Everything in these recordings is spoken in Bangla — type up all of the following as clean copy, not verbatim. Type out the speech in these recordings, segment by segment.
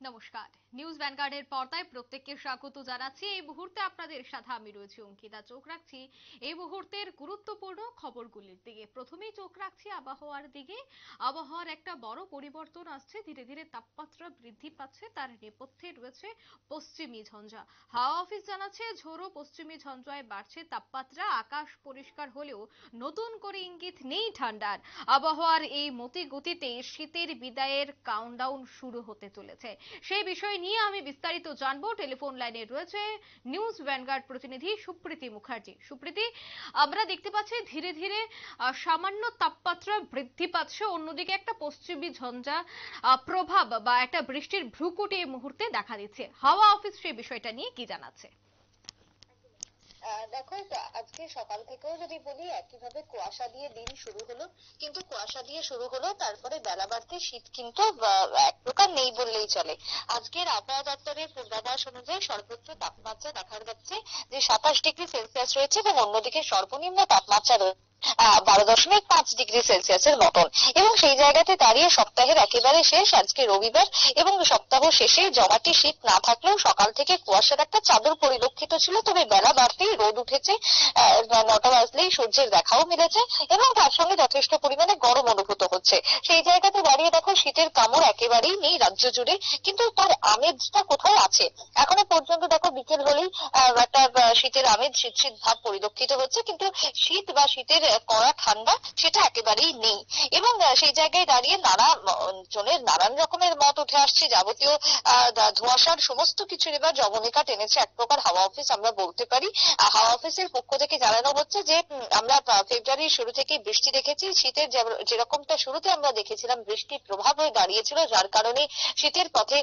নমস্কার, নিউজ ভ্যানগার্ডের পর্দায় প্রত্যেককে স্বাগত জানাচ্ছি। এই মুহূর্তে আপনাদের সাথে আমি রয়েছি অঙ্কিতা। চোখ রাখছি এই মুহূর্তের গুরুত্বপূর্ণ খবরগুলির দিকে। প্রথমেই চোখ রাখছি আবহাওয়ার দিকে। আবহাওয়ার একটা বড় পরিবর্তন আসছে, ধীরে ধীরে তাপমাত্রা বৃদ্ধি পাচ্ছে। তার নেপথ্যে রয়েছে পশ্চিমী ঝঞ্ঝা। হাওয়া অফিস জানাচ্ছে ঝোড়ো পশ্চিমী ঝঞ্ঝায় বাড়ছে তাপমাত্রা। আকাশ পরিষ্কার হলেও নতুন করে ইঙ্গিত নেই ঠান্ডার। আবহাওয়ার এই মতি গতিতে শীতের বিদায়ের কাউন্টডাউন শুরু হতে চলেছে। সেই বিষয় নিয়ে আমি বিস্তারিত জানবো। টেলিফোন লাইনে রয়েছে নিউজ ভ্যানগার্ড প্রতিনিধি সুপ্রীতি মুখার্জি। সুপ্রীতি, আমরা দেখতে পাচ্ছি ধীরে ধীরে সামান্য তাপমাত্রা বৃদ্ধি পাচ্ছে, অন্যদিকে একটা পশ্চিমী ঝঞ্ঝা প্রভাব বা একটা বৃষ্টির ভ্রুকুটি এই মুহূর্তে দেখা দিচ্ছে। হাওয়া অফিস সেই বিষয়টা নিয়ে কি জানাচ্ছে? দেখো, আজকে সকাল থেকেও যদি বলি একইভাবে কুয়াশা দিয়ে দিন শুরু হলো, কিন্তু কুয়াশা দিয়ে শুরু হলো, তারপরে বেলা বাড়তে শীত কিন্তু এক প্রকার নেই বললেই চলে। আজকের আবহাওয়া দপ্তরের পূর্বাভাস অনুযায়ী সর্বোচ্চ তাপমাত্রা দেখা যাচ্ছে যে 27 ডিগ্রি সেলসিয়াস রয়েছে এবং অন্যদিকে সর্বনিম্ন তাপমাত্রা রয়েছে 12.5 ডিগ্রি সেলসিয়াসের মতন। এবং সেই জায়গাতে দাঁড়িয়ে সপ্তাহের একেবারে শেষ আজকে রবিবার, এবং সপ্তাহ শেষে জমাটি শীত না থাকলেও সকাল থেকে কুয়াশার একটা চাদর পরিলক্ষিত ছিল। তবে বেলা বাড়তেই রোদ উঠেছে, 9টা বাজলেই সূর্যের দেখাও মিলেছে এবং তার সঙ্গে যথেষ্ট পরিমাণে গরম অনুভূত হচ্ছে। সেই জায়গাতে দাঁড়িয়ে দেখো, শীতের কামড় একেবারেই নেই রাজ্য জুড়ে, কিন্তু তার আমেজটা কোথাও আছে। এখনো পর্যন্ত দেখো বিকেল হলেই একটা শীতের আমেজ, শীত শীত ভাব পরিলক্ষিত হচ্ছে, কিন্তু শীত বা শীতের কড়া ঠান্ডা সেটা একেবারেই নেই। এবং সেই জায়গায় দাঁড়িয়ে জনের নানান রকমের মত উঠে আসছে। যাবতীয় ধোঁয়াশার সমস্ত কিছুর এবার জবনিকা টেনেছে এক প্রকার হাওয়া অফিস, আমরা বলতে পারি। হাওয়া অফিসের পক্ষ থেকে জানানো হচ্ছে যে আমরা ফেব্রুয়ারির শুরু থেকে বৃষ্টি দেখেছি। শীতের যেরকমটা শুরুতে আমরা দেখেছিলাম বৃষ্টির প্রভাব হয়ে দাঁড়িয়েছিল, যার কারণে শীতের পথে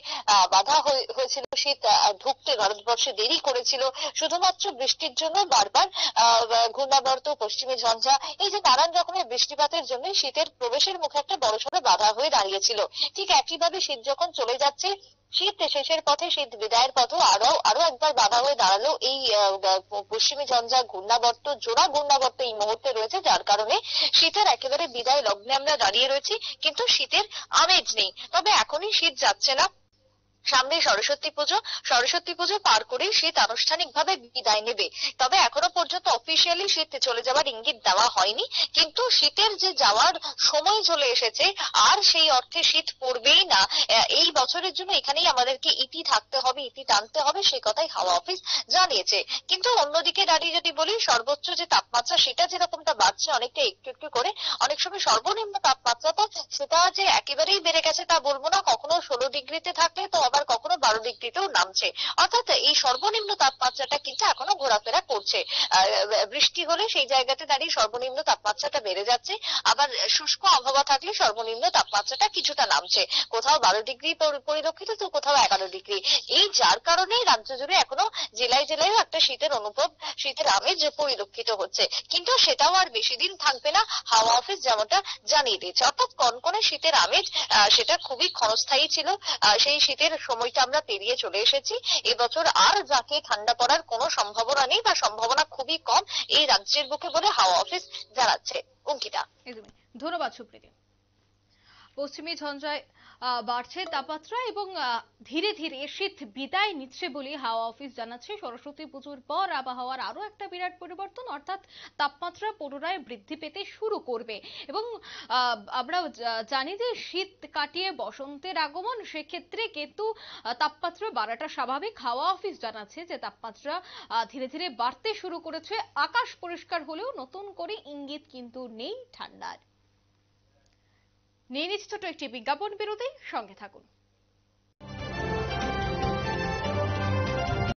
বাধা হয়েছিল। শীত ঢুকতে ভারতবর্ষে দেরি করেছিল শুধুমাত্র বৃষ্টির জন্য। বারবার ঘূর্ণাবর্ত, পশ্চিমী ঝঞ্ঝা, এই যে নানান রকমের বৃষ্টিপাতের জন্য শীতের প্রবেশের মুখে একটা বড়সড় বাধা হয়ে দাঁড়িয়েছিল। ঠিক একইভাবে শীত যখন চলে যাচ্ছে, শীত শেষের পথে, শীত বিদায়ের পথে আরো একবার বাধা হয়ে দাঁড়ালো এই পশ্চিমী ঝঞ্ঝা ঘূর্ণাবর্ত, জোড়া ঘূর্ণাবর্ত এই মুহূর্তে রয়েছে, যার কারণে শীতের একেবারে বিদায় লগ্নে আমরা দাঁড়িয়ে রয়েছি, কিন্তু শীতের আমেজ নেই। তবে এখনই শীত যাচ্ছে না। সামনে সরস্বতী পুজো পার করেই শীত আনুষ্ঠানিকভাবে বিদায় নেবে। তবে এখনো পর্যন্ত অফিসিয়ালি শীত চলে যাওয়ার ইঙ্গিত দেওয়া হয়নি, কিন্তু শীতের যে যাওয়ার সময় চলে এসেছে, আর সেই অর্থে শীত পড়বেই না। এই বছরের জন্য এখানেই আমাদেরকে ইতি থাকতে হবে, ইতি টানতে হবে, সে কথাই হাওয়া অফিস জানিয়েছে। কিন্তু অন্যদিকে দাঁড়িয়ে যদি বলি, সর্বোচ্চ যে তাপমাত্রা সেটা যেরকমটা বাড়ছে অনেকটা একটু একটু করে, অনেক সময় সর্বনিম্ন তাপমাত্রাটা সেটা যে একেবারেই বেড়ে গেছে তা বলবো না। কখনো 16 ডিগ্রিতে থাকলে তো আবার কখনো 12 ডিগ্রিতেও নামছে। অর্থাৎ এই সর্বনিম্ন তাপমাত্রাটা কিন্তু এখনো ঘোরাফেরা করছে। বৃষ্টি হলে সেই জায়গাতে দাঁড়িয়ে সর্বনিম্ন তাপমাত্রাটা বেড়ে যাচ্ছে, আবার শুষ্ক আবহাওয়া থাকলে সর্বনিম্ন তাপমাত্রাটা কিছুটা নামছে। কোথাও 12 ডিগ্রি পরিলক্ষিত, তো কোথাও 11 ডিগ্রি। এই যার কারণেই রাজ্য জুড়ে এখনো জেলায় জেলায়ও একটা শীতের অনুভব, শীতের আমেজ পরিলক্ষিত হচ্ছে। কিন্তু সেটাও আর বেশি দিন থাকবে না, হাওয়া অফিস যেমনটা জানিয়ে দিয়েছে। অর্থাৎ কনকনে শীতের আমেজ সেটা খুবই ক্ষণস্থায়ী ছিল। সেই শীতের সময়টা আমরা পেরিয়ে চলে এসেছি। এবছর আর যাকে ঠান্ডা পড়ার কোনো সম্ভাবনা নেই, বা সম্ভাবনা খুবই কম এই রাজ্যের বুকে বলে হাওয়া অফিস জানাচ্ছে। অঙ্কিতা, একদমই ধন্যবাদ সুপ্রীতি। পশ্চিমী ঝঞ্ঝায় বাড়ছে তাপমাত্রা এবং ধীরে ধীরে শীত বিদায় নিচ্ছে বলে হাওয়া অফিস জানাচ্ছে। সরস্বতী পুজোর পর আবহাওয়ার আরো একটা বিরাট পরিবর্তন, অর্থাৎ তাপমাত্রা পুনরায় বৃদ্ধি পেতে শুরু করবে। এবং আমরা জানি যে শীত কাটিয়ে বসন্তের আগমন, সেক্ষেত্রে কিন্তু তাপমাত্রা বাড়াটা স্বাভাবিক। হাওয়া অফিস জানাচ্ছে যে তাপমাত্রা ধীরে ধীরে বাড়তে শুরু করেছে। আকাশ পরিষ্কার হলেও নতুন করে ইঙ্গিত কিন্তু নেই ঠান্ডার। নিয়ে নিচ্ছি ছোট একটি বিজ্ঞাপন বিরতি, সঙ্গে থাকুন।